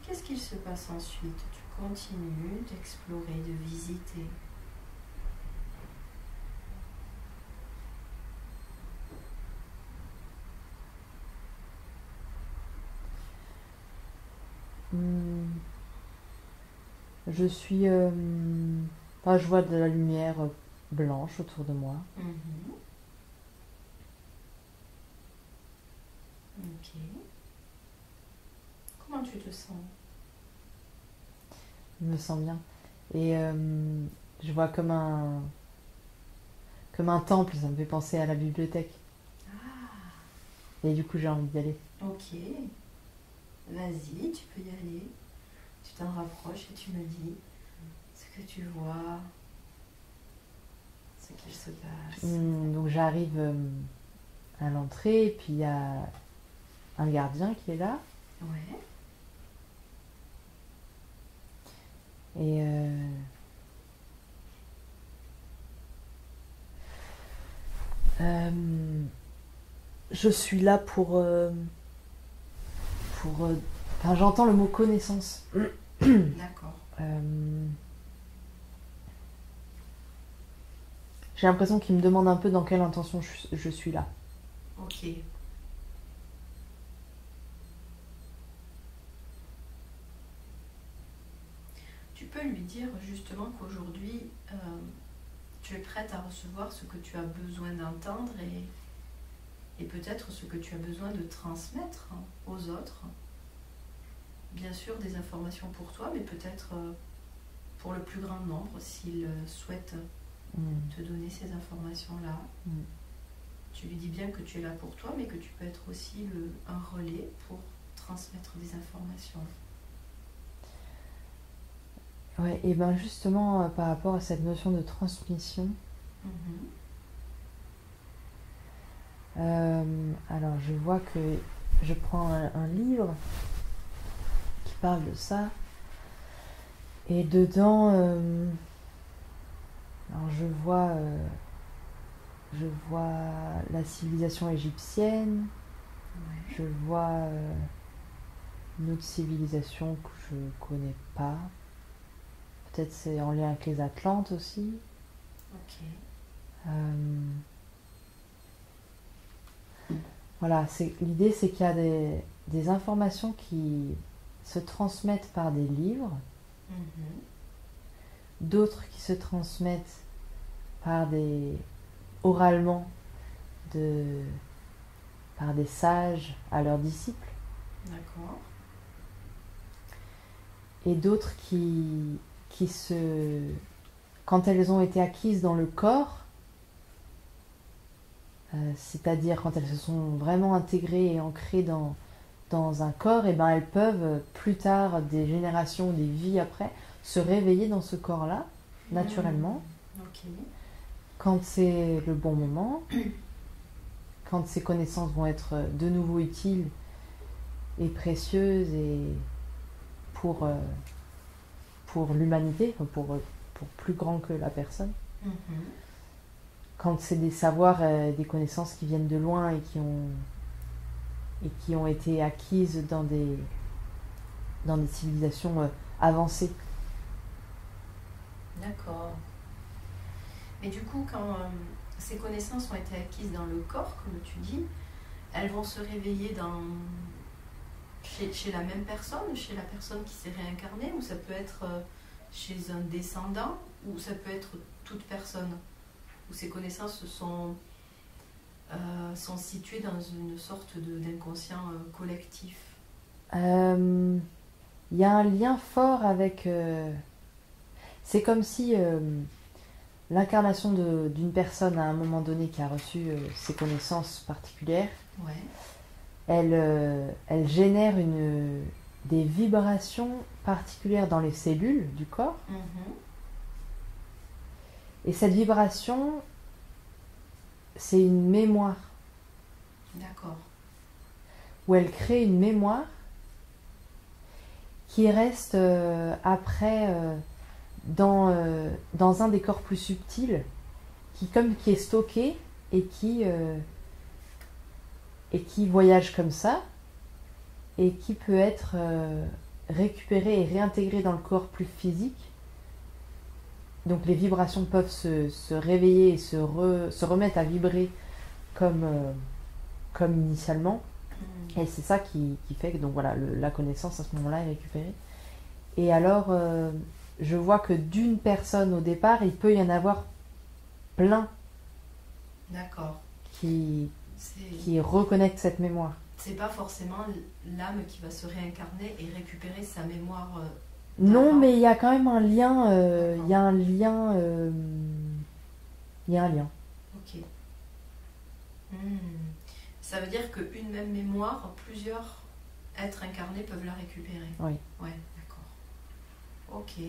Qu'est-ce qu'il se passe ensuite? Tu continues d'explorer, de visiter. Je suis... enfin, je vois de la lumière blanche autour de moi. Ok. Comment tu te sens? Je me sens bien. Et je vois comme un temple, ça me fait penser à la bibliothèque. Et du coup, j'ai envie d'y aller. Ok. Vas-y, tu peux y aller. Tu t'en rapproches et tu me dis ce que tu vois, ce qu'il se passe. Donc j'arrive à l'entrée, et puis il y a un gardien qui est là. Ouais. Et je suis là pour enfin, j'entends le mot connaissance. D'accord. J'ai l'impression qu'il me demande un peu dans quelle intention je suis là. Ok. Tu peux lui dire justement qu'aujourd'hui, tu es prête à recevoir ce que tu as besoin d'entendre et peut-être ce que tu as besoin de transmettre aux autres. Bien sûr, des informations pour toi, mais peut-être pour le plus grand nombre, s'il souhaite te donner ces informations-là. Tu lui dis bien que tu es là pour toi, mais que tu peux être aussi un relais pour transmettre des informations. Ouais, et bien justement, par rapport à cette notion de transmission, alors je vois que je prends un livre qui parle de ça, et dedans, alors je vois la civilisation égyptienne, je vois une autre civilisation que je connais pas. Peut-être c'est en lien avec les Atlantes aussi. Ok. Voilà, l'idée c'est qu'il y a des informations qui se transmettent par des livres, d'autres qui se transmettent par oralement par des sages à leurs disciples. D'accord. Et d'autres quand elles ont été acquises dans le corps, c'est-à-dire quand elles se sont vraiment intégrées et ancrées dans un corps, et ben elles peuvent plus tard, des générations, des vies après, se réveiller dans ce corps-là, naturellement. Okay. Quand c'est le bon moment, quand ces connaissances vont être de nouveau utiles et précieuses et pour l'humanité, pour plus grand que la personne. Quand c'est des savoirs, des connaissances qui viennent de loin et qui ont été acquises dans des civilisations avancées. D'accord. Mais du coup, quand ces connaissances ont été acquises dans le corps, comme tu dis, elles vont se réveiller chez la même personne, chez la personne qui s'est réincarnée, ou ça peut être chez un descendant, ou ça peut être toute personne, où ces connaissances sont situées dans une sorte d'inconscient collectif. Il y a un lien fort avec... c'est comme si l'incarnation d'une personne à un moment donné qui a reçu ces connaissances particulières, elle génère des vibrations particulières dans les cellules du corps. Et cette vibration, c'est une mémoire. D'accord. Où elle crée une mémoire qui reste après dans un des corps plus subtils, qui est stocké et qui voyage comme ça, et qui peut être récupérées et réintégrées dans le corps plus physique. Donc les vibrations peuvent se réveiller et se remettre à vibrer comme initialement. Et c'est ça qui fait que donc voilà, la connaissance à ce moment-là est récupérée. Et alors, je vois que d'une personne au départ, il peut y en avoir plein. D'accord. Qui reconnectent cette mémoire. C'est pas forcément l'âme qui va se réincarner et récupérer sa mémoire. Non, mais il y a quand même un lien. Il y a un lien. Il y a un lien. Ok. Ça veut dire qu'une même mémoire, plusieurs êtres incarnés peuvent la récupérer. Oui. Ouais, d'accord. Ok.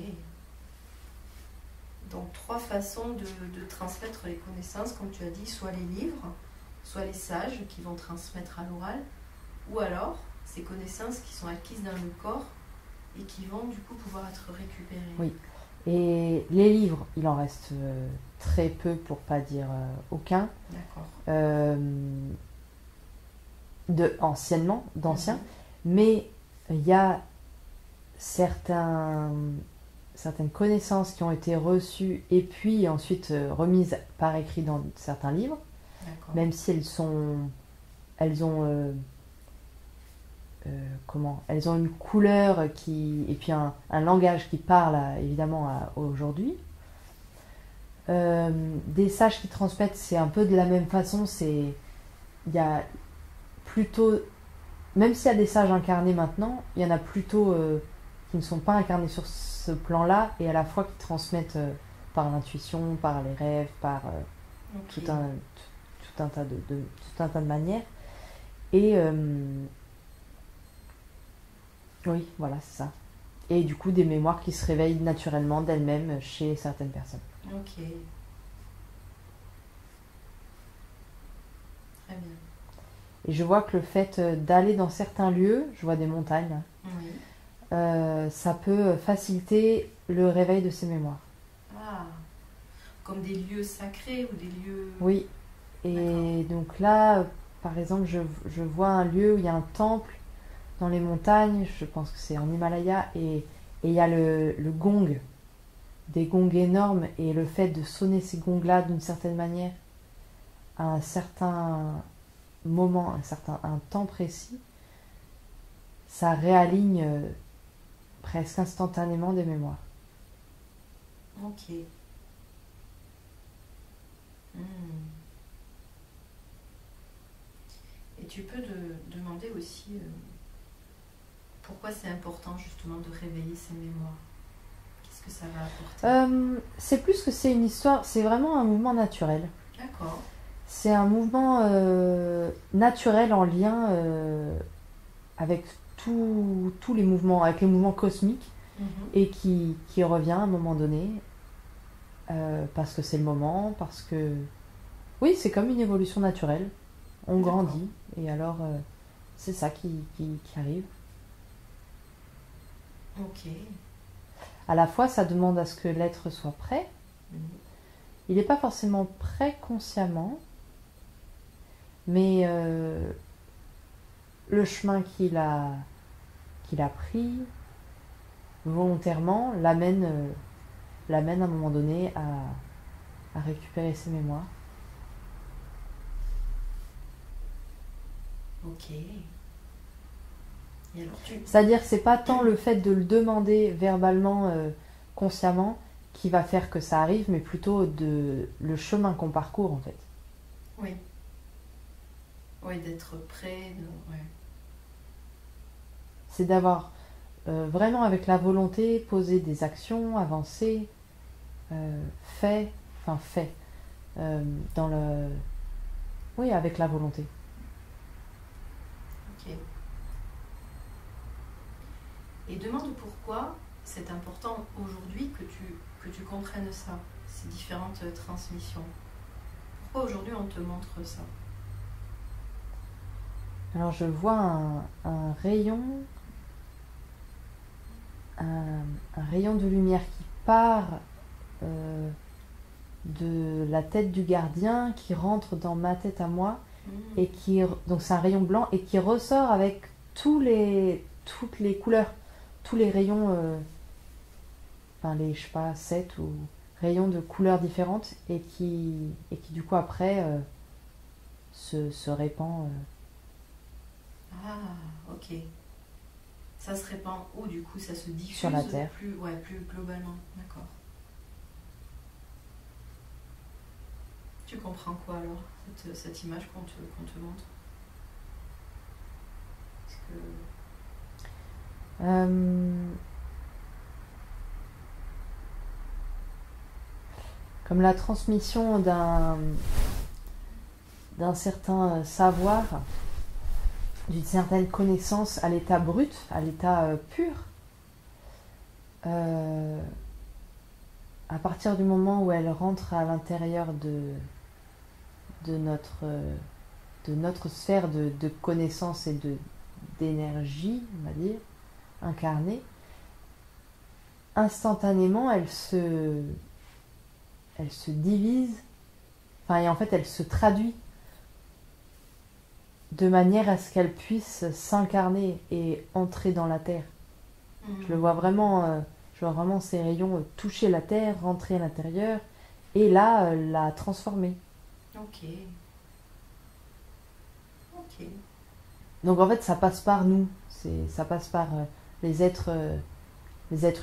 Donc 3 façons de transmettre les connaissances, comme tu as dit, soit les livres, soit les sages qui vont transmettre à l'oral, ou alors ces connaissances qui sont acquises dans le corps et qui vont du coup pouvoir être récupérées. Oui. Et les livres, il en reste très peu, pour pas dire aucun. D'accord. D'anciens, mais il y a certaines connaissances qui ont été reçues et puis ensuite remises par écrit dans certains livres. D'accord. Même si elles ont une couleur et puis un langage qui parle évidemment aujourd'hui. Des sages qui transmettent, c'est un peu de la même façon. Il y a plutôt, même s'il y a des sages incarnés maintenant, il y en a plutôt qui ne sont pas incarnés sur ce plan-là et à la fois qui transmettent par l'intuition, par les rêves, par Okay. tout un tas de manières. Et oui, voilà, c'est ça. Et du coup, des mémoires qui se réveillent naturellement d'elles-mêmes chez certaines personnes. Ok. Très bien. Et je vois que le fait d'aller dans certains lieux, je vois des montagnes, Oui. ça peut faciliter le réveil de ces mémoires. Ah, comme des lieux sacrés ou des lieux... Oui. Et donc là, par exemple, je vois un lieu où il y a un temple dans les montagnes, je pense que c'est en Himalaya, et il y a le gong, des gongs énormes, et le fait de sonner ces gongs-là d'une certaine manière, à un certain moment, un temps précis, ça réaligne presque instantanément des mémoires. Ok. Et tu peux demander aussi pourquoi c'est important justement de réveiller ces mémoires. Qu'est-ce que ça va apporter? C'est plus que c'est une histoire, c'est vraiment un mouvement naturel. D'accord. C'est un mouvement naturel en lien avec tous les mouvements, avec les mouvements cosmiques, et qui revient à un moment donné, parce que c'est le moment, parce que... Oui, c'est comme une évolution naturelle. On grandit, et alors c'est ça qui arrive. Ok. À la fois, ça demande à ce que l'être soit prêt. Il n'est pas forcément prêt consciemment, mais le chemin qu'il a pris volontairement l'amène à un moment donné à récupérer ses mémoires. Ok. Et alors C'est-à-dire que c'est pas tant le fait de le demander verbalement, consciemment, qui va faire que ça arrive, mais plutôt le chemin qu'on parcourt en fait. Oui. Oui, d'être prêt. Ouais. C'est d'avoir vraiment avec la volonté posé des actions, avancé, fait, dans le... Oui, avec la volonté. Ok. Et demande pourquoi c'est important aujourd'hui que tu comprennes ça, ces différentes transmissions. Pourquoi aujourd'hui on te montre ça? Alors je vois un rayon, un rayon de lumière qui part de la tête du gardien, qui rentre dans ma tête à moi, et donc c'est un rayon blanc, et qui ressort avec toutes les couleurs, tous les rayons, enfin les, je sais pas, 7 ou rayons de couleurs différentes et qui du coup après se répand Ah, ok. Ça se répand où du coup? Ça se diffuse sur la Terre. plus globalement. D'accord. Tu comprends quoi alors, cette image qu'on te montre? Est-ce que... Euh, comme la transmission d'un certain savoir, d'une certaine connaissance à l'état brut, à l'état pur, euh, à partir du moment où elle rentre à l'intérieur de notre sphère de connaissance et d'énergie, on va dire, incarnée, instantanément elle se divise, enfin, et en fait elle se traduit de manière à ce qu'elle puisse s'incarner et entrer dans la terre. Je le vois vraiment, je vois vraiment ces rayons toucher la terre, rentrer à l'intérieur et là la transformer. Ok. Ok. Donc en fait ça passe par nous, ça passe par les êtres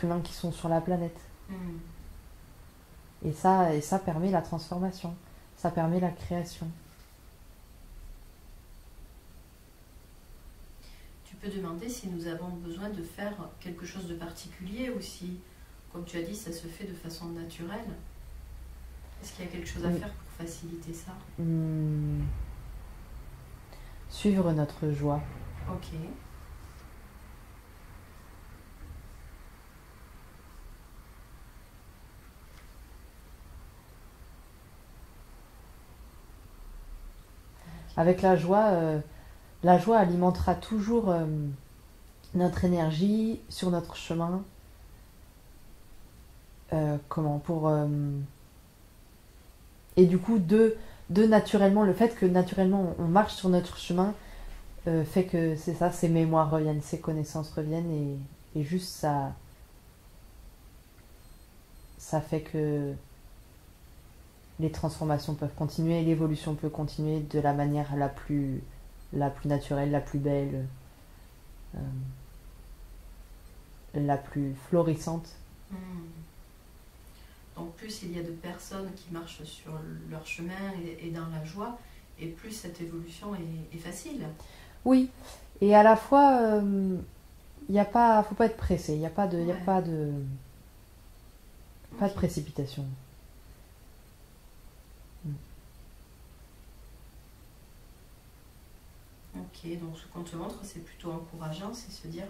humains qui sont sur la planète. Hmm. Et ça permet la transformation, ça permet la création. Tu peux demander si nous avons besoin de faire quelque chose de particulier ou si, comme tu as dit, ça se fait de façon naturelle. Est-ce qu'il y a quelque chose à faire pour faciliter ça? Suivre notre joie. Ok. Avec la joie alimentera toujours notre énergie sur notre chemin. Et du coup, de naturellement, le fait que naturellement on marche sur notre chemin fait que c'est ça, ces mémoires reviennent, ces connaissances reviennent et juste ça fait que les transformations peuvent continuer, l'évolution peut continuer de la manière la plus naturelle, la plus belle, la plus florissante. Hmm. Donc plus il y a de personnes qui marchent sur leur chemin et dans la joie, et plus cette évolution est facile. Oui, et à la fois, faut pas être pressé, il n'y a pas de, Ouais. pas de Ok. précipitation. Ok, donc ce qu'on te montre, c'est plutôt encourageant, c'est se dire,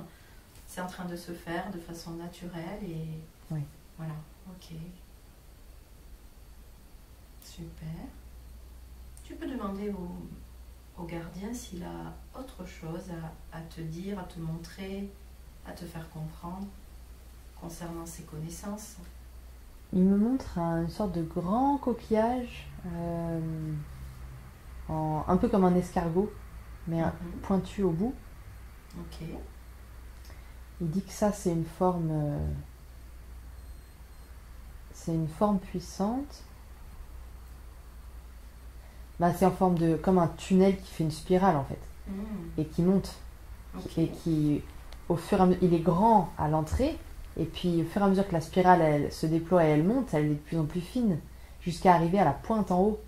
c'est en train de se faire de façon naturelle et Oui. voilà, ok. Super. Tu peux demander au gardien s'il a autre chose à te dire, à te montrer, à te faire comprendre concernant ses connaissances. Il me montre une sorte de grand coquillage, un peu comme un escargot, mais pointu au bout. Ok. Il dit que ça, c'est une forme puissante. C'est en forme comme un tunnel qui fait une spirale en fait, et qui monte. Ok. Et qui, au fur et à mesure, il est grand à l'entrée, et puis au fur et à mesure que la spirale elle se déploie et elle monte, elle est de plus en plus fine, jusqu'à arriver à la pointe en haut.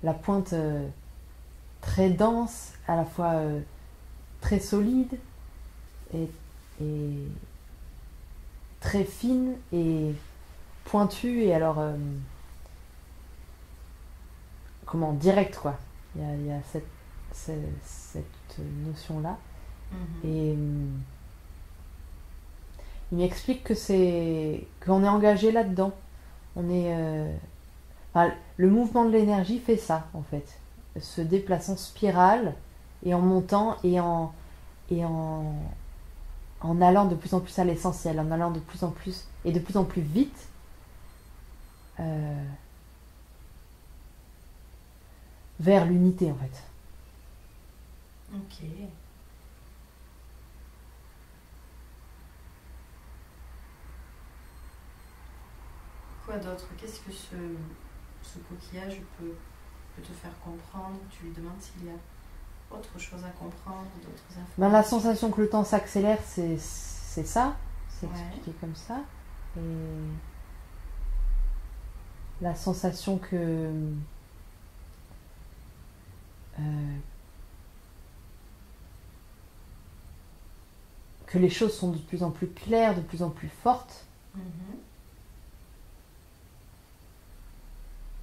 La pointe très dense, à la fois très solide, et très fine, et pointue, et alors, direct quoi. Il y a cette notion-là. Et il m'explique qu'on est engagé là-dedans. Le mouvement de l'énergie fait ça en fait, se déplace en spirale et en montant et en allant de plus en plus à l'essentiel, en allant de plus en plus vite. Vers l'unité en fait. Ok. quoi d'autre? Qu'est-ce que ce coquillage peut te faire comprendre? Tu lui demandes s'il y a autre chose à comprendre, d'autres informations. Ben, la sensation que le temps s'accélère, c'est ça. C'est Ouais. expliqué comme ça. Et la sensation que les choses sont de plus en plus claires, de plus en plus fortes, Mhm.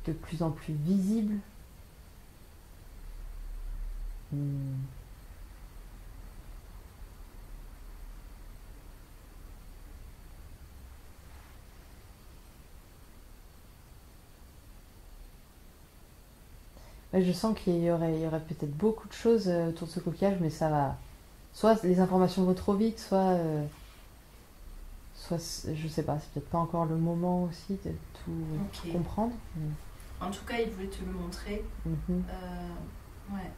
de plus en plus visibles. Hmm. Ouais, je sens qu'il y aurait peut-être beaucoup de choses autour de ce coquillage, mais ça va. Soit les informations vont trop vite, soit je sais pas, c'est peut-être pas encore le moment aussi de tout Ok. comprendre. En tout cas, il voulait te le montrer. Mhm. Ouais.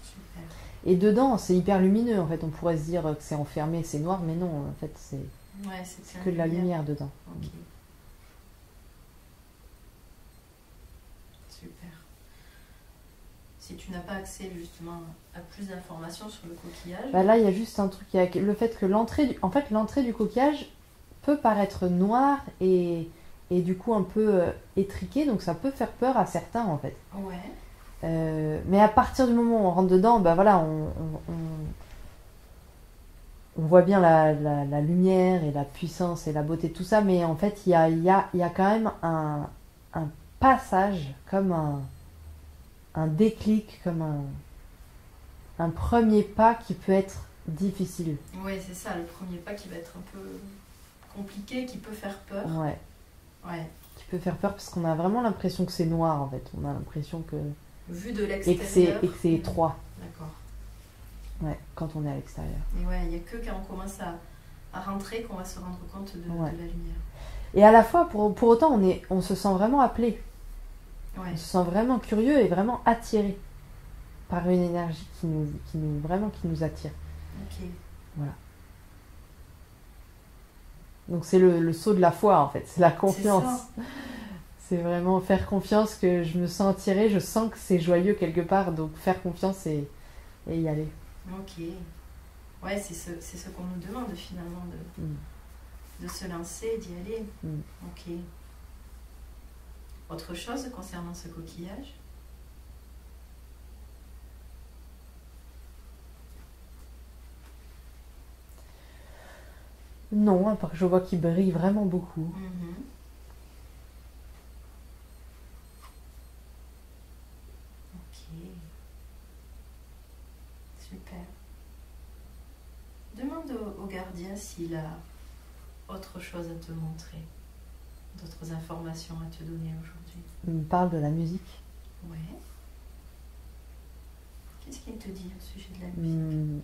Super. Et dedans, c'est hyper lumineux en fait. On pourrait se dire que c'est enfermé, c'est noir, mais non, en fait, c'est Ouais, c'est plein que de la lumière dedans. Ok. Super. Si tu n'as pas accès justement à plus d'informations sur le coquillage, Bah là, il y a juste un truc, il y a le fait que l'entrée du coquillage peut paraître noire et du coup un peu étriquée, donc ça peut faire peur à certains en fait. ouais. Mais à partir du moment où on rentre dedans, bah voilà, on voit bien la lumière et la puissance et la beauté de tout ça, mais en fait, il y a quand même un passage, comme un déclic, comme un premier pas qui peut être difficile. Ouais, c'est ça, le premier pas qui va être un peu compliqué, qui peut faire peur. Ouais, Ouais. qui peut faire peur parce qu'on a vraiment l'impression que c'est noir en fait. On a l'impression que. Vu de Et que l'extérieur. c'est étroit. D'accord. Ouais, quand on est à l'extérieur. Et ouais, il n'y a que quand on commence à rentrer qu'on va se rendre compte de Ouais. la lumière. Et à la fois, pour autant, on se sent vraiment appelé. Ouais. On se sent vraiment curieux et vraiment attiré par une énergie qui nous attire. Ok. Donc c'est le saut de la foi en fait, c'est la confiance. C'est ça. C'est vraiment faire confiance que je me sens attirée, je sens que c'est joyeux quelque part, donc faire confiance et y aller. Ok. Ouais, c'est ce qu'on nous demande finalement, de se lancer, d'y aller. Ok. Autre chose concernant ce coquillage? Non, à part que je vois qu'il brille vraiment beaucoup. Mhm. Ok. Super. Demande au gardien s'il a autre chose à te montrer, d'autres informations à te donner aujourd'hui. Il me parle de la musique. Ouais. Qu'est-ce qu'il te dit au sujet de la musique?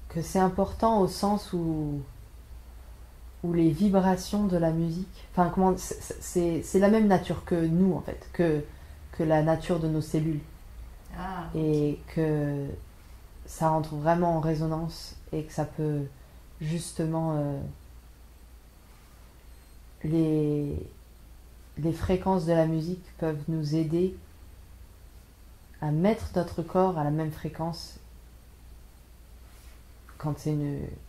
Que c'est important au sens où les vibrations de la musique, enfin comment, c'est la même nature que nous en fait, que la nature de nos cellules, Ah, et que ça entre vraiment en résonance et que ça peut justement les fréquences de la musique peuvent nous aider à mettre notre corps à la même fréquence quand c'est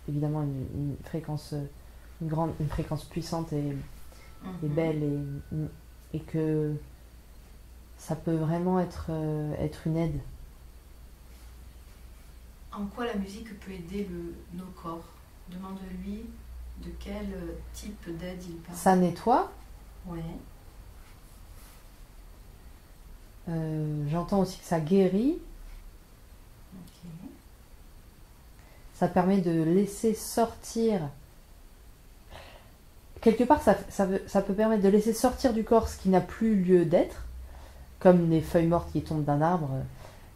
évidemment une fréquence une fréquence puissante et belle et que ça peut vraiment être une aide. En quoi la musique peut aider nos corps? Demande-lui de quel type d'aide il parle. Ça nettoie. Ouais. J'entends aussi que ça guérit. Ok. Ça permet de laisser sortir. Quelque part, ça peut permettre de laisser sortir du corps ce qui n'a plus lieu d'être, comme les feuilles mortes qui tombent d'un arbre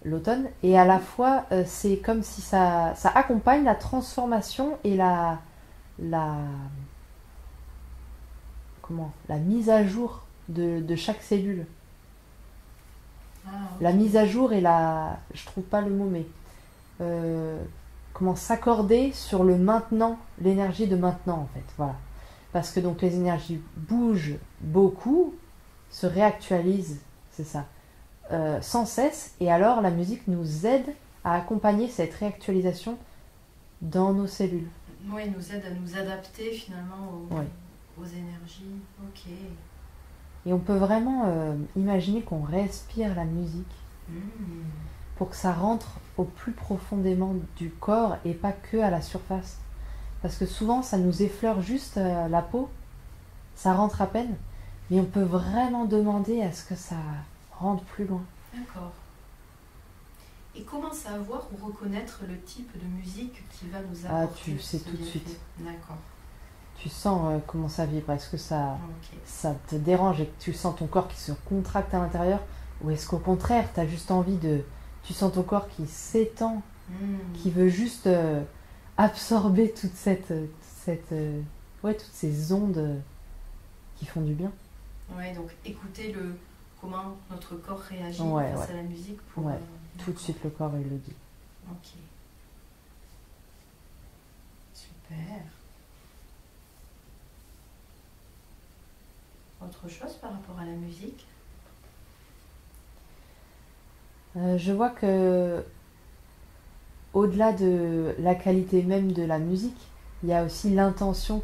l'automne. Et à la fois, c'est comme si ça accompagne la transformation et la mise à jour de chaque cellule. Ah, ok. La mise à jour et je trouve pas le mot, mais comment s'accorder sur le maintenant, l'énergie de maintenant en fait, voilà. Parce que donc les énergies bougent beaucoup, se réactualisent, c'est ça, sans cesse, et alors la musique nous aide à accompagner cette réactualisation dans nos cellules. Oui, il nous aide à nous adapter finalement aux énergies. Ok. Et on peut vraiment imaginer qu'on respire la musique pour que ça rentre au plus profondément du corps et pas que à la surface. Parce que souvent, ça nous effleure juste la peau, ça rentre à peine, mais on peut vraiment demander à ce que ça rentre plus loin. D'accord. Et comment savoir ou reconnaître le type de musique qui va nous apporter tu sais tout de bienfait? suite. D'accord. Tu sens comment ça vibre. Est-ce que ça te dérange et que tu sens ton corps qui se contracte à l'intérieur? Ou est-ce qu'au contraire, tu as juste envie de... Tu sens ton corps qui s'étend, qui veut juste absorber toutes ces ondes qui font du bien. Ouais, donc écouter comment notre corps réagit face à la musique pour... tout de suite le corps il le dit. Ok. Super. Autre chose par rapport à la musique? Je vois que au-delà de la qualité même de la musique, il y a aussi l'intention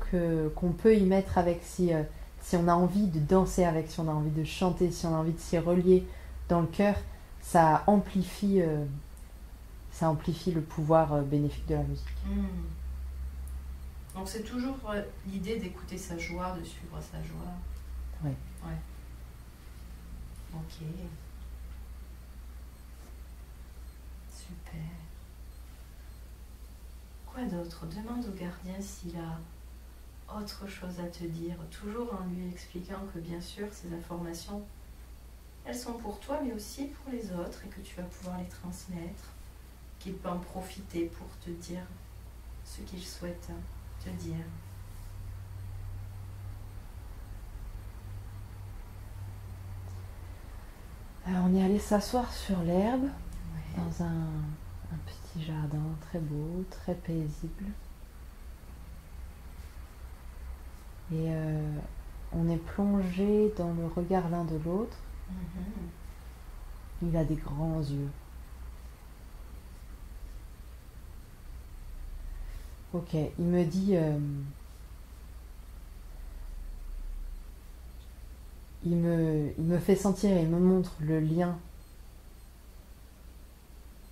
qu'on peut y mettre avec si on a envie de danser avec, si on a envie de chanter, si on a envie de s'y relier dans le cœur, ça amplifie le pouvoir bénéfique de la musique. Donc c'est toujours l'idée d'écouter sa joie, de suivre sa joie. Oui. Ouais. Ok. Super. Quoi d'autre? Demande au gardien s'il a autre chose à te dire, toujours en lui expliquant que bien sûr ces informations, elles sont pour toi mais aussi pour les autres et que tu vas pouvoir les transmettre, qu'il peut en profiter pour te dire ce qu'il souhaite te dire. Alors on est allé s'asseoir sur l'herbe dans un petit jardin très beau, très paisible. Et on est plongé dans le regard l'un de l'autre. Il a des grands yeux. Ok, il me dit... il me fait sentir, il me montre le lien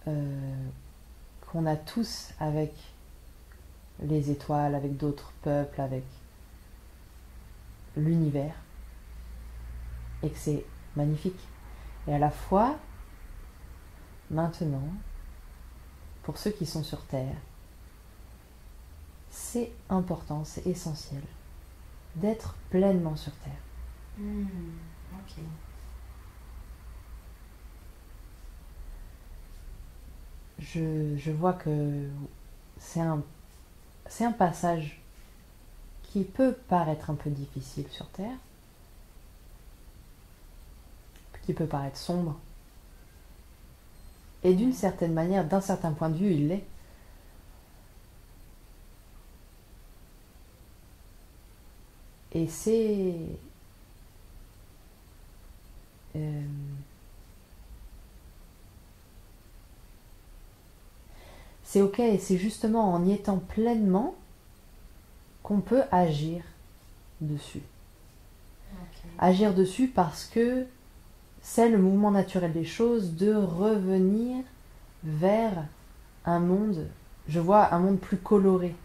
qu'on a tous avec les étoiles, avec d'autres peuples, avec l'univers, et que c'est magnifique. Et à la fois, maintenant, pour ceux qui sont sur Terre, c'est important, c'est essentiel d'être pleinement sur Terre. Ok. Je vois que c'est un passage qui peut paraître un peu difficile sur Terre, qui peut paraître sombre, et d'une certaine manière, d'un certain point de vue, il l'est. Et c'est ok, et c'est justement en y étant pleinement qu'on peut agir dessus. Okay. Agir dessus parce que c'est le mouvement naturel des choses de revenir vers un monde, je vois un monde plus coloré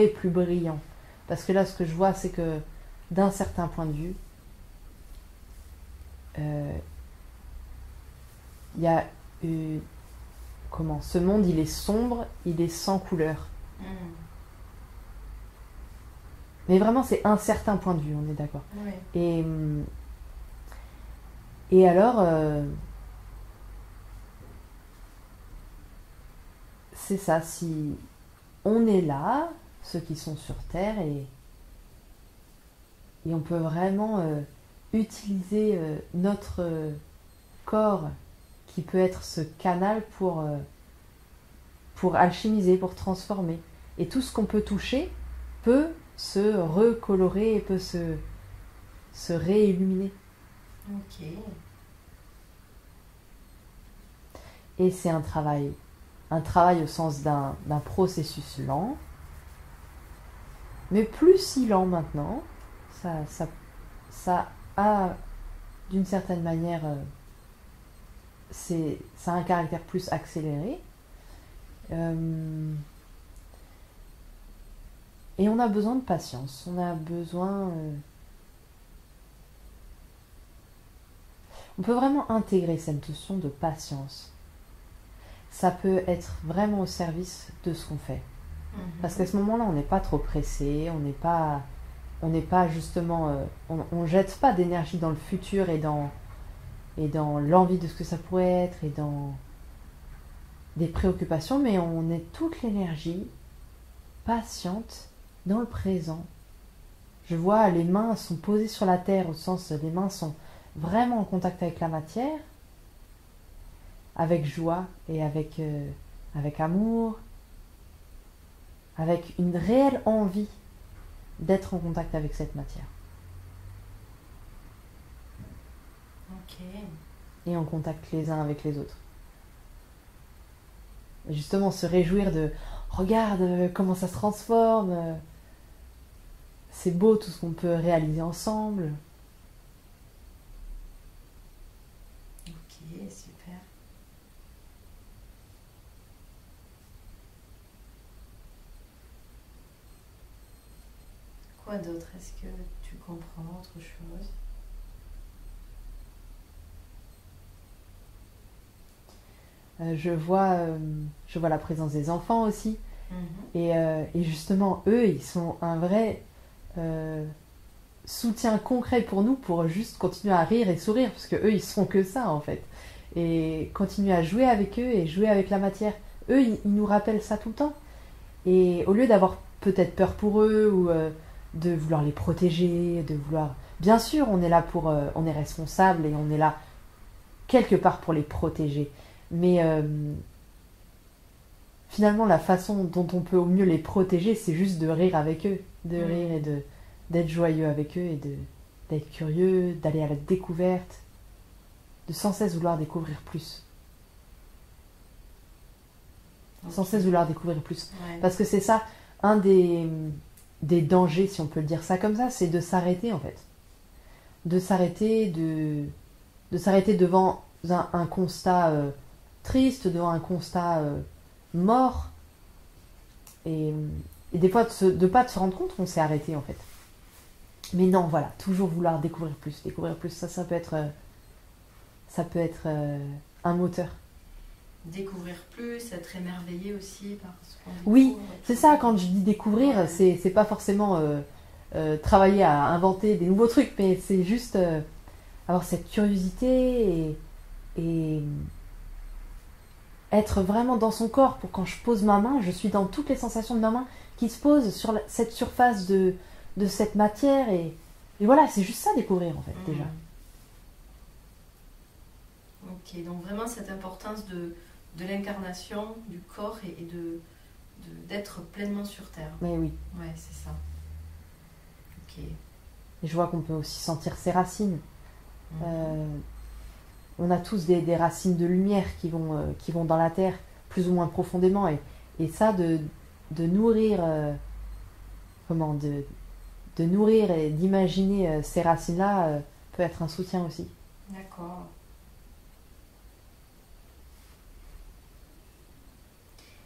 et plus brillant. Parce que là, ce que je vois, c'est que d'un certain point de vue, il y a ce monde, il est sombre, il est sans couleur. Mais vraiment, c'est un certain point de vue, on est d'accord. Oui. Et alors, c'est ça, si on est là, ceux qui sont sur Terre, et on peut vraiment utiliser notre corps qui peut être ce canal pour pour alchimiser, pour transformer. Et tout ce qu'on peut toucher peut se recolorer et peut se réilluminer. Ok. Et c'est un travail au sens d'un processus lent, mais plus si lent maintenant. Ça a, d'une certaine manière, ça a un caractère plus accéléré. Et on a besoin de patience. On a besoin... on peut vraiment intégrer cette notion de patience. Ça peut être vraiment au service de ce qu'on fait. Parce qu'à ce moment-là, on n'est pas trop pressé, on n'est pas justement... on jette pas d'énergie dans le futur et dans l'envie de ce que ça pourrait être et dans des préoccupations, mais on est toute l'énergie patiente dans le présent. Je vois les mains sont posées sur la terre, au sens les mains sont vraiment en contact avec la matière, avec joie et avec amour, avec une réelle envie d'être en contact avec cette matière. Ok. Et en contact les uns avec les autres. Et justement, se réjouir de « Regarde comment ça se transforme, c'est beau tout ce qu'on peut réaliser ensemble. » Ok, super. Quoi d'autre? Est-ce que tu comprends autre chose? Je vois la présence des enfants aussi. Et justement, eux, ils sont un vrai soutien concret pour nous pour juste continuer à rire et sourire, parce que eux, ils sont que ça, en fait. Et continuer à jouer avec eux et jouer avec la matière. Eux, ils nous rappellent ça tout le temps. Et au lieu d'avoir peut-être peur pour eux ou de vouloir les protéger, de vouloir... Bien sûr, on est là pour... on est responsable et on est là quelque part pour les protéger. Mais finalement, la façon dont on peut au mieux les protéger, c'est juste de rire avec eux. De rire et d'être joyeux avec eux et d'être curieux, d'aller à la découverte, de sans cesse vouloir découvrir plus. Sans cesse vouloir découvrir plus. Ouais. Parce que c'est ça, un des dangers, si on peut le dire ça comme ça, c'est de s'arrêter en fait. De s'arrêter devant un constat triste, devant un constat mort. Et des fois, de pas se rendre compte qu'on s'est arrêté en fait. Mais non, voilà, toujours vouloir découvrir plus. Découvrir plus, ça peut être un moteur. Découvrir plus, être émerveillé aussi par ce qu'on découvre. Oui, c'est ça, quand je dis découvrir, Ouais. c'est pas forcément travailler à inventer des nouveaux trucs, mais c'est juste avoir cette curiosité et être vraiment dans son corps pour quand je pose ma main, je suis dans toutes les sensations de ma main qui se posent sur cette surface de cette matière et voilà, c'est juste ça découvrir en fait déjà. Ok, donc vraiment cette importance de l'incarnation du corps et d'être pleinement sur Terre. Mais oui. Ouais, c'est ça. Ok. Et je vois qu'on peut aussi sentir ses racines. On a tous des racines de lumière qui vont dans la terre plus ou moins profondément et ça de nourrir de nourrir et d'imaginer ces racines là peut être un soutien aussi. D'accord.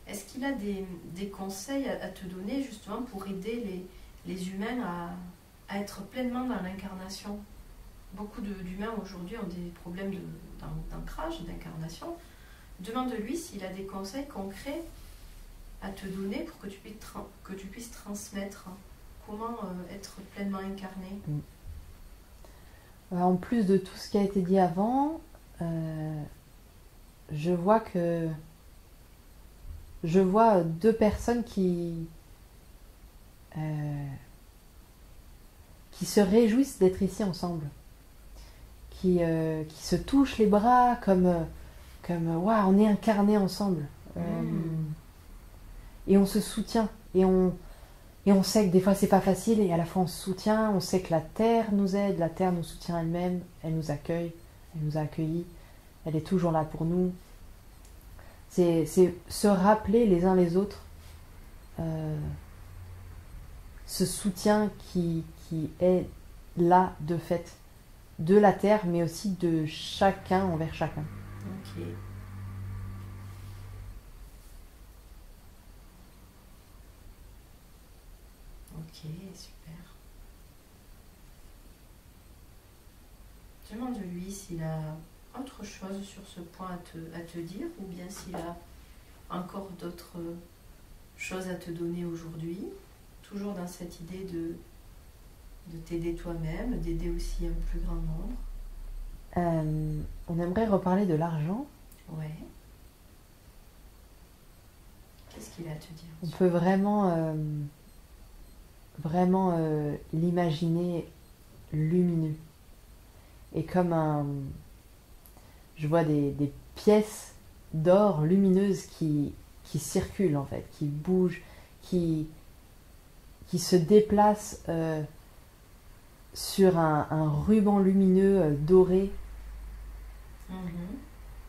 Est-ce qu'il a des conseils à te donner justement pour aider les humains à être pleinement dans l'incarnation? Beaucoup d'humains aujourd'hui ont des problèmes d'ancrage, d'incarnation. Demande-lui s'il a des conseils concrets à te donner pour que tu puisses transmettre. Comment être pleinement incarné? En plus de tout ce qui a été dit avant, je vois deux personnes qui se réjouissent d'être ici ensemble, qui se touchent les bras comme waouh, on est incarnés ensemble. et on se soutient. Et on sait que des fois c'est pas facile et à la fois on se soutient, on sait que la terre nous aide, la terre nous soutient elle-même, elle nous accueille, elle nous a accueillis, elle est toujours là pour nous. C'est se rappeler les uns les autres ce soutien qui est là de fait, de la terre mais aussi de chacun envers chacun. Ok. Ok, super. Demande-lui s'il a autre chose sur ce point à te dire ou bien s'il a encore d'autres choses à te donner aujourd'hui. Toujours dans cette idée de t'aider toi-même, d'aider aussi un plus grand nombre. On aimerait reparler de l'argent. Ouais. Qu'est-ce qu'il a à te dire? On peut vraiment l'imaginer lumineux. Et comme je vois des pièces d'or lumineuses qui circulent en fait, qui bougent, qui se déplacent sur un ruban lumineux doré,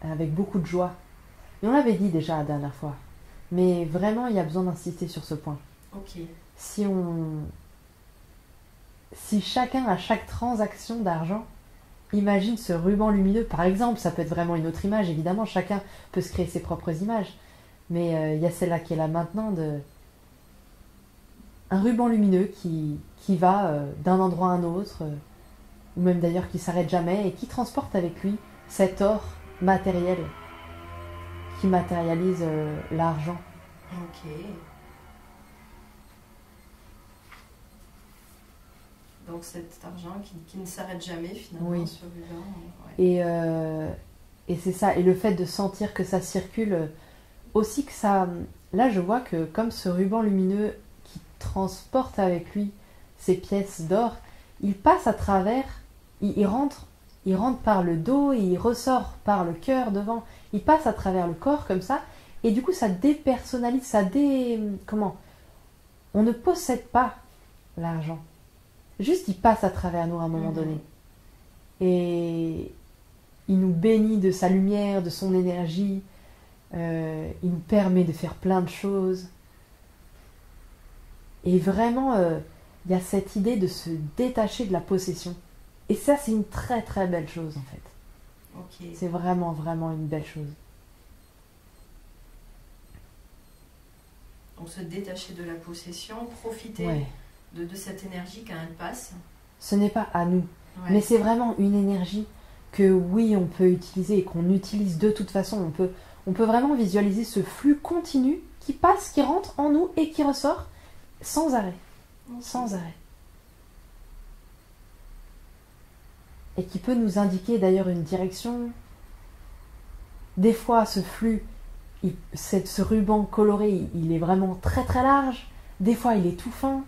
avec beaucoup de joie. Et on l'avait dit déjà la dernière fois, mais vraiment il y a besoin d'insister sur ce point. Ok. Si chacun à chaque transaction d'argent imagine ce ruban lumineux, par exemple, ça peut être vraiment une autre image, évidemment, chacun peut se créer ses propres images, mais il y a celle-là qui est là maintenant, un ruban lumineux qui va d'un endroit à un autre, ou même d'ailleurs qui s'arrête jamais, et qui transporte avec lui cet or matériel qui matérialise l'argent. Ok. Donc cet argent qui ne s'arrête jamais finalement, oui. Ce ruban. Ouais. Et c'est ça, et le fait de sentir que ça circule, aussi que ça... Là je vois que comme ce ruban lumineux qui transporte avec lui ces pièces d'or, il passe à travers, il rentre par le dos, et il ressort par le cœur devant, il passe à travers le corps comme ça, et du coup ça dépersonnalise, comment? On ne possède pas l'argent. Juste, il passe à travers nous à un moment donné. Et il nous bénit de sa lumière, de son énergie. Il nous permet de faire plein de choses. Et vraiment, il y a cette idée de se détacher de la possession. Et ça, c'est une très très belle chose en fait. Okay. C'est vraiment vraiment une belle chose. Donc se détacher de la possession, profiter... Ouais. De cette énergie quand elle passe. Ce n'est pas à nous, ouais. Mais c'est vraiment une énergie que oui, on peut utiliser et qu'on utilise de toute façon. On peut vraiment visualiser ce flux continu qui passe, qui rentre en nous et qui ressort sans arrêt. Okay. Sans arrêt. Et qui peut nous indiquer d'ailleurs une direction. Des fois, ce flux, ce ruban coloré, il est vraiment très très large. Des fois, il est tout fin.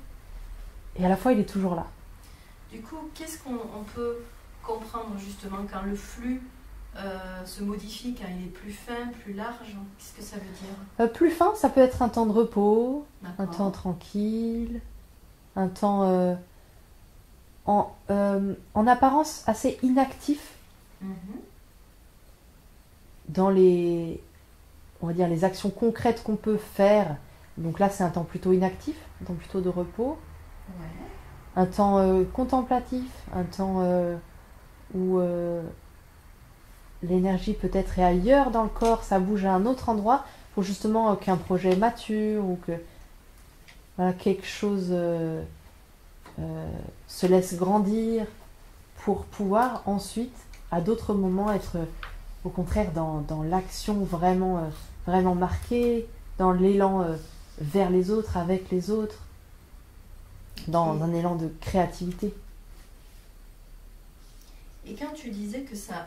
Et à la fois, il est toujours là. Du coup, qu'est-ce qu'on peut comprendre justement quand le flux se modifie, quand il est plus fin, plus large? Qu'est-ce que ça veut dire? Plus fin, ça peut être un temps de repos, un D'accord. temps tranquille, un temps en apparence assez inactif dans on va dire, les actions concrètes qu'on peut faire. Donc là, c'est un temps plutôt inactif, un temps plutôt de repos. Ouais. Un temps contemplatif, un temps où l'énergie peut-être est ailleurs dans le corps, ça bouge à un autre endroit pour justement qu'un projet mature ou que voilà, quelque chose se laisse grandir pour pouvoir ensuite, à d'autres moments, être au contraire dans l'action vraiment, vraiment marquée, dans l'élan vers les autres, avec les autres. Dans un élan de créativité. Et quand tu disais que ça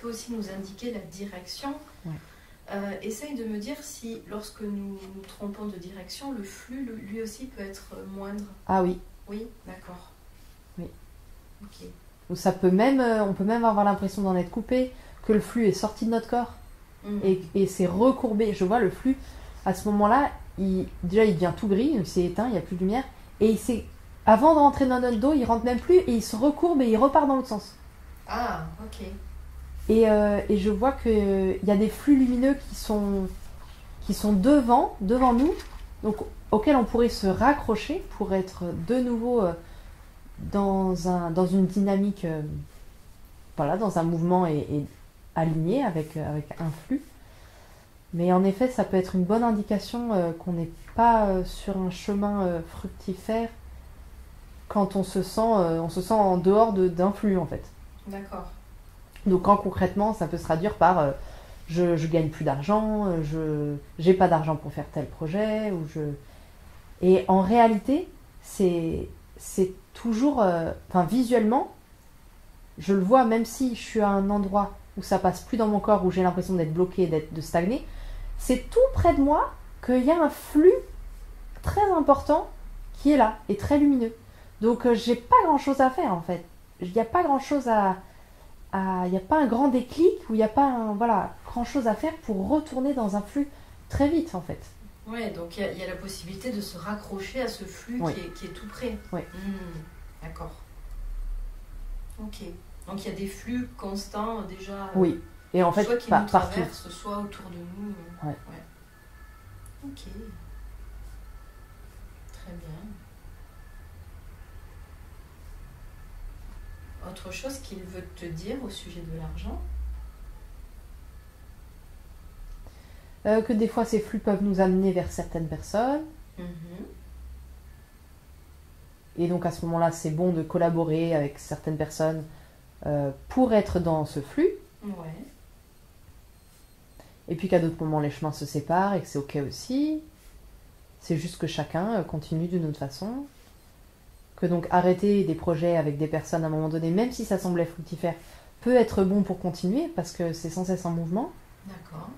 peut aussi nous indiquer la direction, ouais. Essaye de me dire si, lorsque nous nous trompons de direction, le flux, lui aussi, peut être moindre. Ah oui. Oui, d'accord. Oui. Ok. Donc ça peut on peut même avoir l'impression d'en être coupé, que le flux est sorti de notre corps et s'est recourbé. Je vois le flux, à ce moment-là, déjà il devient tout gris, il s'est éteint, il n'y a plus de lumière, et avant de rentrer dans notre dos, il rentre même plus, et il se recourbe et il repart dans l'autre sens. Ah, ok. Et je vois qu'il y a des flux lumineux qui sont devant nous, donc auxquels on pourrait se raccrocher pour être de nouveau dans une dynamique, voilà, dans un mouvement et aligné avec un flux. Mais en effet, ça peut être une bonne indication qu'on n'est pas sur un chemin fructifère quand on se sent en dehors d'un flux, en fait. D'accord. Donc quand concrètement, ça peut se traduire par je gagne plus d'argent, je j'ai pas d'argent pour faire tel projet, et en réalité, c'est toujours, visuellement, je le vois, même si je suis à un endroit où ça passe plus dans mon corps, où j'ai l'impression d'être bloqué, de stagner, c'est tout près de moi qu'il y a un flux très important qui est là et très lumineux. Donc j'ai pas grand chose à faire en fait. Il n'y a pas grand chose il n'y a pas un grand déclic ou il n'y a pas grand chose à faire pour retourner dans un flux très vite en fait. Ouais, donc il y a la possibilité de se raccrocher à ce flux oui. qui est tout près. Oui. D'accord. Ok. Donc il y a des flux constants déjà. Oui. Et en fait, soit qui nous traversent, soit autour de nous. Ouais. Ok. Très bien. Autre chose qu'il veut te dire au sujet de l'argent? Que des fois ces flux peuvent nous amener vers certaines personnes. Et donc à ce moment-là, c'est bon de collaborer avec certaines personnes pour être dans ce flux. Ouais. Et puis qu'à d'autres moments, les chemins se séparent et que c'est ok aussi. C'est juste que chacun continue d'une autre façon. Que donc arrêter des projets avec des personnes à un moment donné, même si ça semblait fructifère, peut être bon pour continuer parce que c'est sans cesse en mouvement. D'accord.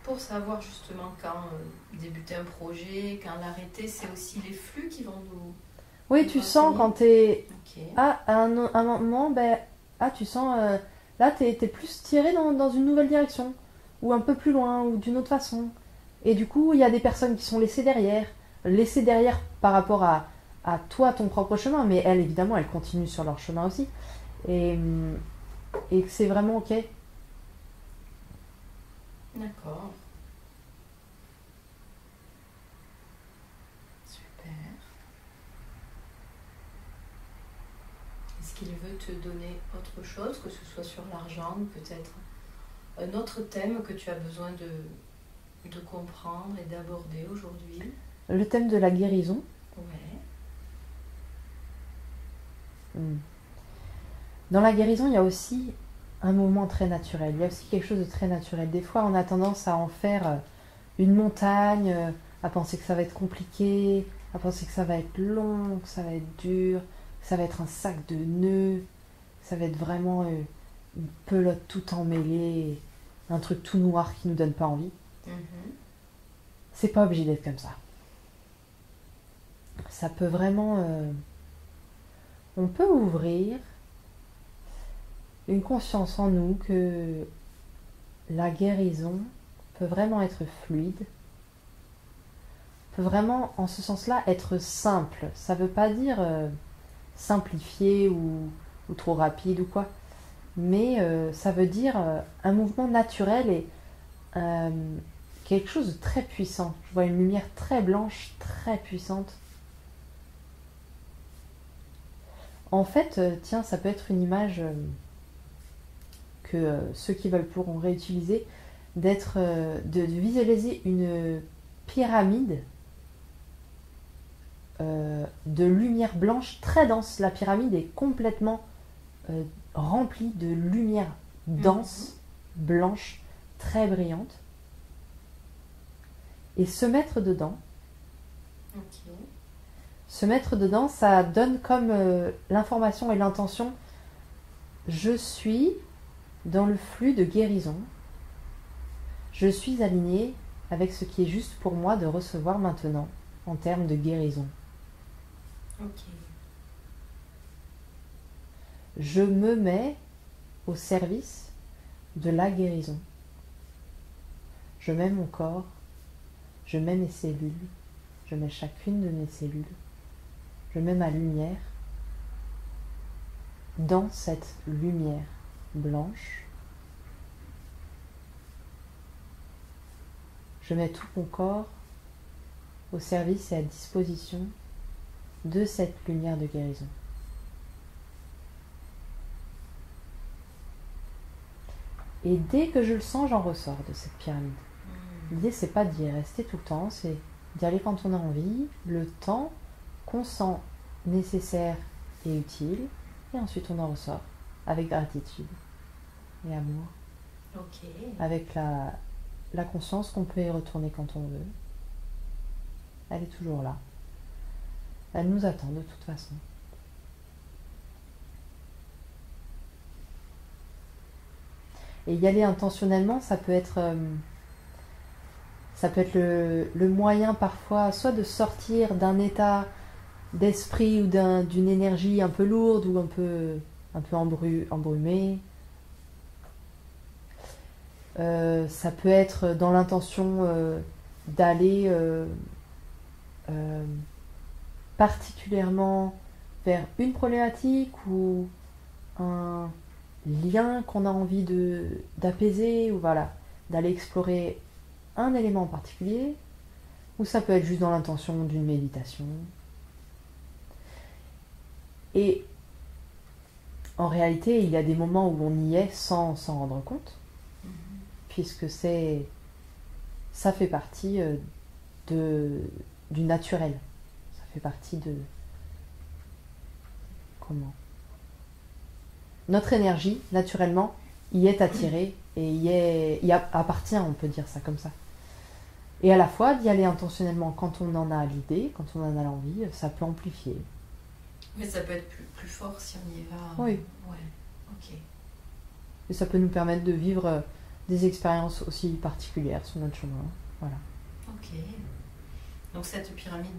Pour savoir justement quand débuter un projet, quand l'arrêter, c'est aussi les flux qui vont nous... Oui, tu sens quand t'es... Okay. À un moment, tu sens... là, t'es plus tiré dans une nouvelle direction. Ou un peu plus loin, ou d'une autre façon. Et du coup, il y a des personnes qui sont laissées derrière. Laissées derrière par rapport à toi, ton propre chemin. Mais elles, évidemment, elles continuent sur leur chemin aussi. Et c'est vraiment ok. D'accord. Super. Est-ce qu'il veut te donner autre chose, que ce soit sur l'argent ou peut-être un autre thème que tu as besoin de comprendre et d'aborder aujourd'hui? Le thème de la guérison. Ouais. Dans la guérison, il y a aussi un mouvement très naturel. Il y a aussi quelque chose de très naturel. Des fois, on a tendance à en faire une montagne, à penser que ça va être compliqué, à penser que ça va être long, que ça va être dur, que ça va être un sac de nœuds, que ça va être vraiment une pelote tout emmêlée, un truc tout noir qui nous donne pas envie. C'est pas obligé d'être comme ça. Ça peut vraiment... on peut ouvrir une conscience en nous que la guérison peut vraiment être fluide, peut vraiment, en ce sens-là, être simple. Ça veut pas dire simplifié ou trop rapide ou quoi, mais ça veut dire un mouvement naturel et quelque chose de très puissant. Je vois une lumière très blanche, très puissante. En fait, tiens, ça peut être une image que ceux qui veulent pourront réutiliser, de visualiser une pyramide de lumière blanche très dense. La pyramide est complètement remplie de lumière dense, blanche, très brillante. Et se mettre dedans, ça donne comme l'information et l'intention: je suis dans le flux de guérison, je suis alignée avec ce qui est juste pour moi de recevoir maintenant en termes de guérison. Je me mets au service de la guérison. Je mets mon corps, je mets mes cellules, je mets chacune de mes cellules, je mets ma lumière dans cette lumière blanche. Je mets tout mon corps au service et à disposition de cette lumière de guérison. Et dès que je le sens, j'en ressors de cette pyramide. L'idée, c'est pas d'y rester tout le temps, c'est d'y aller quand on a envie, le temps qu'on sent nécessaire et utile, et ensuite on en ressort avec gratitude et amour. Ok. Avec la conscience qu'on peut y retourner quand on veut. Elle est toujours là. Elle nous attend de toute façon. Et y aller intentionnellement, ça peut être le moyen parfois soit de sortir d'un état d'esprit ou d'une énergie un peu lourde ou un peu embrumée. Ça peut être dans l'intention d'aller particulièrement vers une problématique ou un lien qu'on a envie d'apaiser, ou voilà, d'aller explorer un élément en particulier, ou ça peut être juste dans l'intention d'une méditation. Et en réalité, il y a des moments où on y est sans s'en rendre compte, puisque ça fait partie du naturel. Ça fait partie de... Comment ? Notre énergie, naturellement, y est attirée et y appartient, on peut dire ça comme ça. Et à la fois, d'y aller intentionnellement quand on en a l'idée, quand on en a l'envie, ça peut amplifier. Mais ça peut être plus fort si on y va. Oui. Ouais, ok. Et ça peut nous permettre de vivre des expériences aussi particulières sur notre chemin. Voilà. Ok. Donc cette pyramide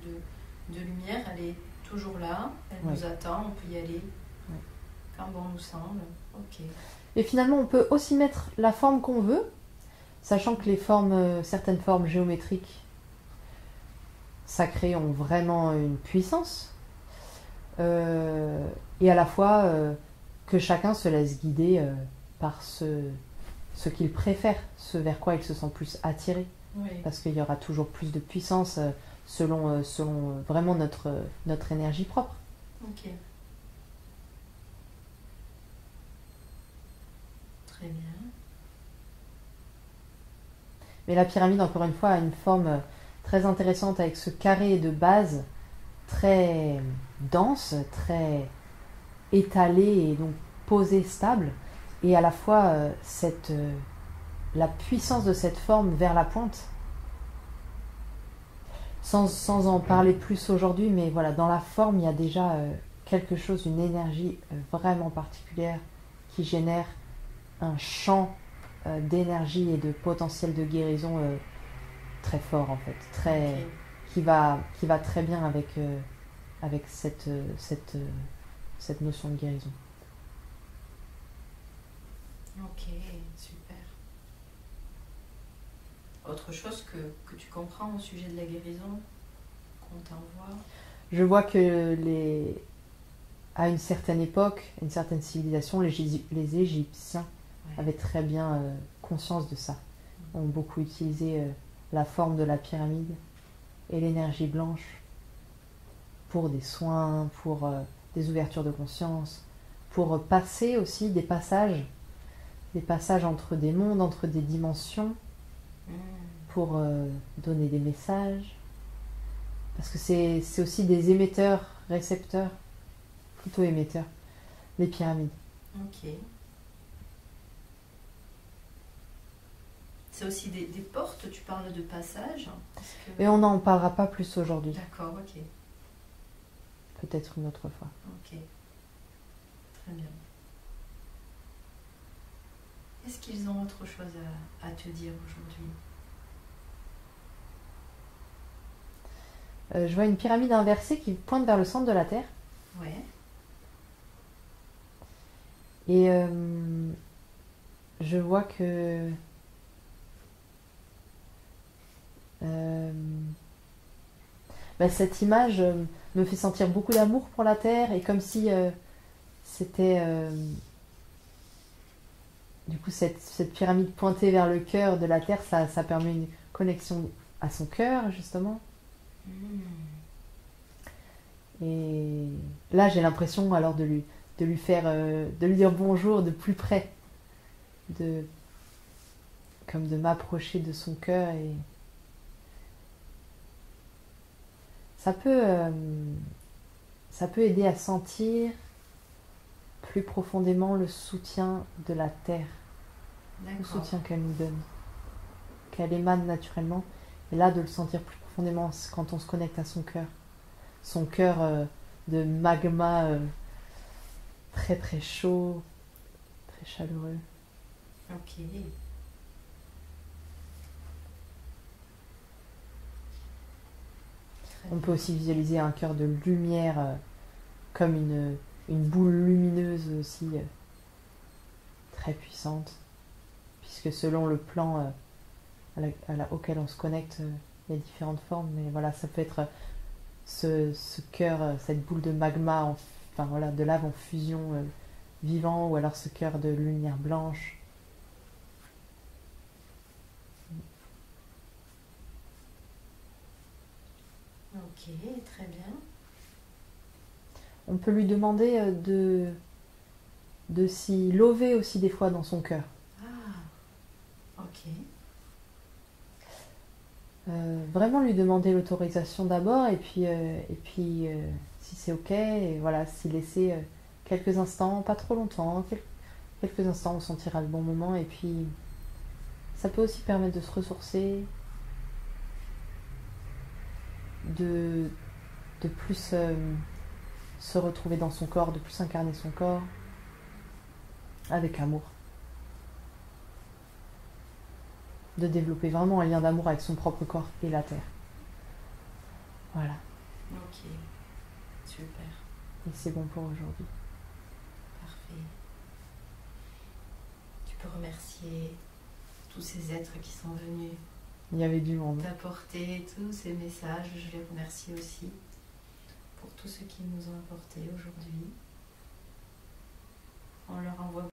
de lumière, elle est toujours là, elle nous attend, on peut y aller quand bon nous semble. Ok. Et finalement, on peut aussi mettre la forme qu'on veut, sachant que certaines formes géométriques sacrées ont vraiment une puissance. Et à la fois que chacun se laisse guider par ce qu'il préfère, ce vers quoi il se sent plus attiré. Oui. Parce qu'il y aura toujours plus de puissance selon vraiment notre énergie propre. Ok. Très bien. Mais la pyramide, encore une fois, a une forme très intéressante avec ce carré de base très dense, très étalé et donc posé, stable, et à la fois la puissance de cette forme vers la pointe. Sans en parler plus aujourd'hui, mais voilà, dans la forme, il y a déjà quelque chose, une énergie vraiment particulière qui génère un champ d'énergie et de potentiel de guérison très fort en fait, Okay. qui va très bien avec cette notion de guérison. Ok, super. Autre chose que tu comprends au sujet de la guérison qu'on t'envoie? Je vois que à une certaine époque, une certaine civilisation, les Égyptiens avaient très bien conscience de ça. Ont beaucoup utilisé la forme de la pyramide et l'énergie blanche pour des soins, pour des ouvertures de conscience, pour passer aussi des passages entre des mondes, entre des dimensions, pour donner des messages. Parce que c'est aussi des émetteurs, récepteurs, plutôt émetteurs, les pyramides. Ok. C'est aussi des portes, tu parles de passage. Et on n'en parlera pas plus aujourd'hui. D'accord, ok. Peut-être une autre fois. Ok. Très bien. Est-ce qu'ils ont autre chose à te dire aujourd'hui? Je vois une pyramide inversée qui pointe vers le centre de la Terre. Ouais. Et je vois que euh, cette image me fait sentir beaucoup d'amour pour la Terre et comme si c'était du coup cette pyramide pointée vers le cœur de la Terre, ça permet une connexion à son cœur justement. Et là j'ai l'impression alors de lui faire de lui dire bonjour de plus près, de comme de m'approcher de son cœur et ça peut euh, ça peut aider à sentir plus profondément le soutien de la terre, le soutien qu'elle nous donne, qu'elle émane naturellement, et là de le sentir plus profondément quand on se connecte à son cœur de magma très très chaud, très chaleureux. Ok. On peut aussi visualiser un cœur de lumière comme une boule lumineuse aussi très puissante, puisque selon le plan auquel on se connecte, il y a différentes formes, mais voilà, ça peut être ce cœur, cette boule de magma, enfin voilà, de lave en fusion vivant, ou alors ce cœur de lumière blanche. Ok, très bien. On peut lui demander de s'y lever aussi des fois dans son cœur. Ah, ok. Vraiment lui demander l'autorisation d'abord et puis si c'est ok, et voilà, s'y laisser quelques instants, pas trop longtemps, quelques instants, on sentira le bon moment et puis ça peut aussi permettre de se ressourcer, de, de plus se retrouver dans son corps, de plus incarner son corps avec amour. De développer vraiment un lien d'amour avec son propre corps et la terre. Voilà. Ok, super, Et c'est bon pour aujourd'hui. parfait. Tu peux remercier tous ces êtres qui sont venus Il y avait du monde. t'apporter tous ces messages. Je les remercie aussi pour tout ce qu'ils nous ont apporté aujourd'hui. On leur envoie